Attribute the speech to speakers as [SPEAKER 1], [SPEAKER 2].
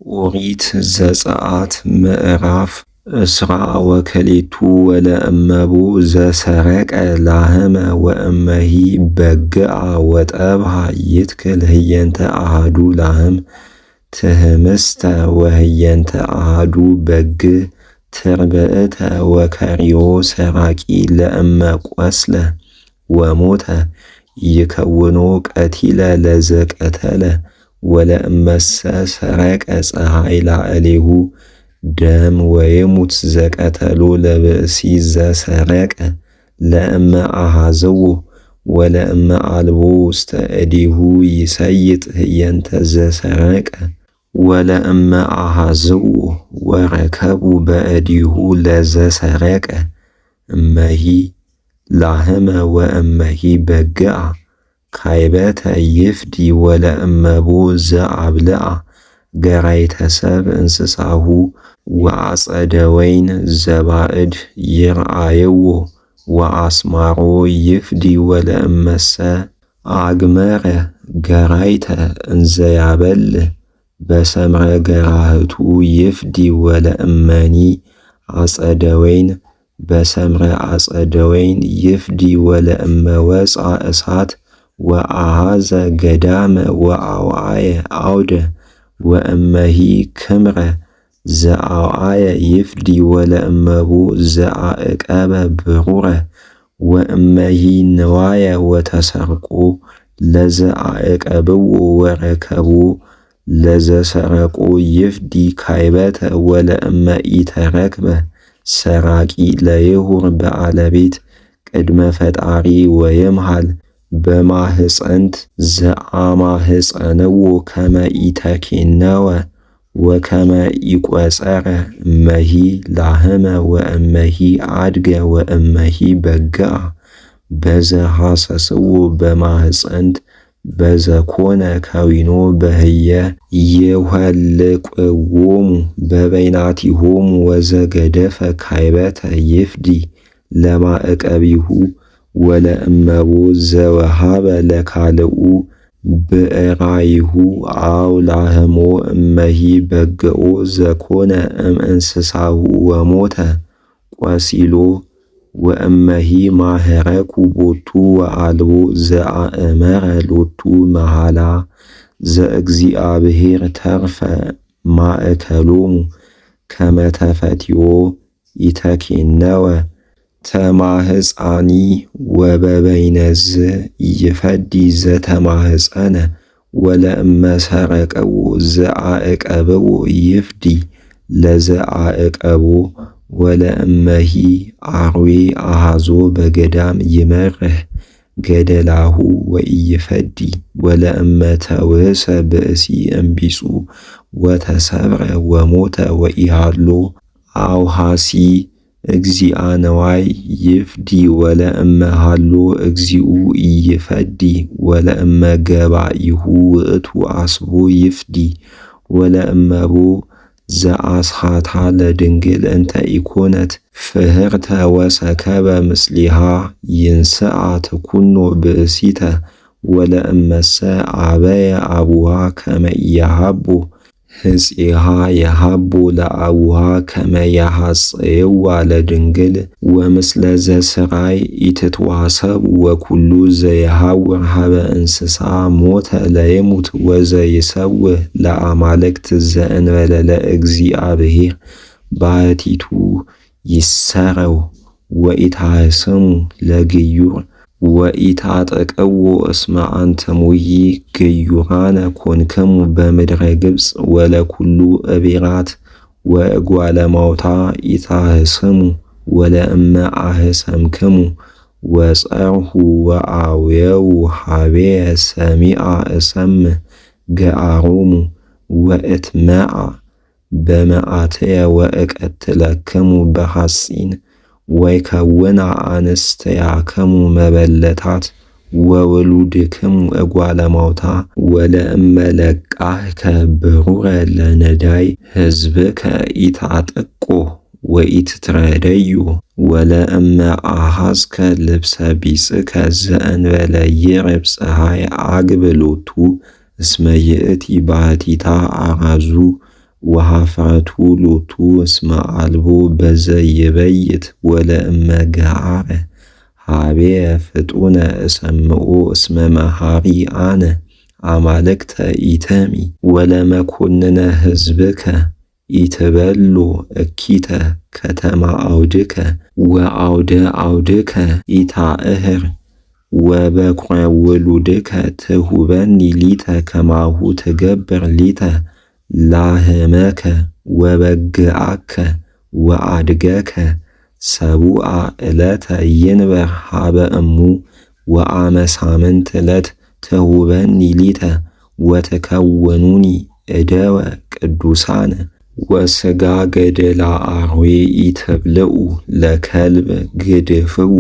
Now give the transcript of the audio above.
[SPEAKER 1] ኦሪት ዘጽአት ምዕራፍ እስራ ወክልኤቱ ወለእመቡ ዘሰረቀ ላህመ ወእመሂ በግአ ወጠብሃ ይትክል ህየንተ አሐዱ ላህም ትህምስተ ወህየንተ አሐዱ በግ ትርብእተ ወከሪዮ ሰራቂ ለእመ ቆስለ ወሞተ ይከውኖ ቀቲለ ለዘቀተለ ወለእመሰ ሰረቀ ፀሐይ ላዕሌሁ ደም ወይሙት ዘቀተሎ ለብእሲ ዘሰረቀ ለእመ አሐዘዎ ወለእመ አልቦ ውስተ እዴሁ ይሰይጥ ህየንተ ዘሰረቀ ወለእመ አሐዘዎ ወረከቡ በእዴሁ ለዘሰረቀ እመሂ ላህመ ወእመሂ በግአ ካይበተ ይፍዲ ወለእመቦ ዘአብልአ ገራይተ ሰብእ እንስሳሁ ወአጸደ ወይን ዘባእድ ይርአየዎ ወአስማሮ ይፍዲ ወለእመሰ አግመረ ገራይተ እንዘያበልዕ በሰምረ ገራህቱ ይፍዲ ወለእመኒ አጸደ ወይን በሰምረ አጸደ ወይን ይፍዲ ወለእመ ወፅአ እሳት ወአሐዘ ገዳመ ወአውዓየ አውደ ወእመሂ ክምረ ዘአውዓየ ይፍዲ ወለእመቦ ዘአዕቀበ ብሩረ ወእመሂ ንዋየ ወተሰርቆ ለዘአዕቀብዎ ወረከቦ ለዘሰረቆ ይፍዲ ካይበተ ወለእመ ኢተረክበ ሰራቂ ለይሁር በአለቤት ቅድመ ፈጣሪ ወይምሃል በማህፀንት ዘአማህፀነዎ ከመ ኢተኬነወ ወከመ ኢቈፀረ እመሂ ላህመ ወእመሂ አድገ ወእመሂ በግአ በዘሐሰስዎ በማህፀንት በዘኮነ ከዊኖ በህየ ይኆልቅዎሙ በበይናቲሆሙ ወዘገደፈ ካይበተ ይፍዲ ለማዕቀቢሁ ወለእመቦ ዘወሃበ ለካልኡ ብዕራይሁ አው ላህሞ እመሂ በግኦ ዘኮነ እምእንስሳሁ ወሞተ ቈሲሎ ወእመሂ ማህረኩ ቦቱ ወአልቦ ዘአእመረ ሎቱ መሃላ ዘእግዚአብሔር ተርፈ ማእከሎሙ ከመ ተፈትዮ ኢተኬነወ ተማህፃኒ ወበበይነዝ ይፈዲ ዘተማህፀነ ወለእመ ሰረቀዎ ዘአዕቀብዎ ይፍዲ ለዘአዕቀቦ ወለእመሂ አርዌ አሐዞ በገዳም ይመርህ ገደላሁ ወኢይፈዲ ወለእመ ተውህሰ ብእሲ እምቢጹ ወተሰብረ ወሞተ ወኢሃሎ አውሃሲ እግዚአ ነዋይ ይፍዲ ወለእመ ሃሎ እግዚኡ ኢይፈዲ ወለእመ ገባኢሁ ውእቱ አስቦ ይፍዲ ወለእመቦ ዘአስሓታ ለድንግል እንተ ኢኮነት ፍህርተ ወሰከበ ምስሊሃ ይንስአ ትኩኖ ብእሲተ ወለእመሰ አበየ አቡሃ ከመ ኢያሃቦ ህፄሃ የሃቦ ለአቡሃ ከመ ያሐጽየዋ ለድንግል ወምስለ ዘስራይ ኢትትዋሰብ ወኩሉ ዘየሐውር ሀበ እንስሳ ሞተ ለይሙት ወዘይሰውህ ለአማልክት ዘእንበለ ለእግዚአብሔር ባሕቲቱ ይሰረው ወኢታህስሙ ለግዩር ወኢታጠቅዎ እስመ አንትሙሂ ግዩራነ ኮንክሙ በምድረ ግብፅ ወለኩሉ እቤራት ወእጓለ ማውታ ኢታህስሙ ወለእመ አህሰምክሙ ወጸርሁ ወአውየው ሀቤየ ሰሚአ እሰምዕ ገአሮሙ ወእትመዓ በመዓትየ ወእቀትለክሙ በሐፂን ወይከውና አንስተያክሙ መበለታት ወውሉድክሙ እጓለ ማውታ ወለእመ ለቃህከ ብሩረ ለነዳይ ሕዝብከ ኢታጥቆ ወኢትትረደዮ ወለእመ አሐዝከ ልብሰ ቢጽከ ዘእንበለ ይዕረብ ፀሐይ አግብሎቱ እስመ ይእቲ ባሕቲታ አራዙ ወኀፍረቱ ሎቱ እስመ አልቦ በዘይበይት ወለእመ ገዓረ ኀቤየ ፍጡነ እሰምዖ እስመ መሐሪ አነ አማልክተ ኢተሚ ወለመኰንነ ሕዝብከ ኢትበሎ እኪተ ከተማ አውድከ ወአውደ አውድከ ኢታእህር ወበኵረ ውሉድከ ትሁበኒ ሊተ ከማሁ ትገብር ሊተ ላህመከ ወበግዓከ ወአድገከ ሰቡአ ዕለተ ይንበር ኀበ እሙ ወአመ ሳምንት ዕለት ትሁበኒ ሊተ ወትከውኑኒ እደወ ቅዱሳነ ወሥጋ ገደላ አርዌ ኢትብልዑ ለከልብ ግድፍዎ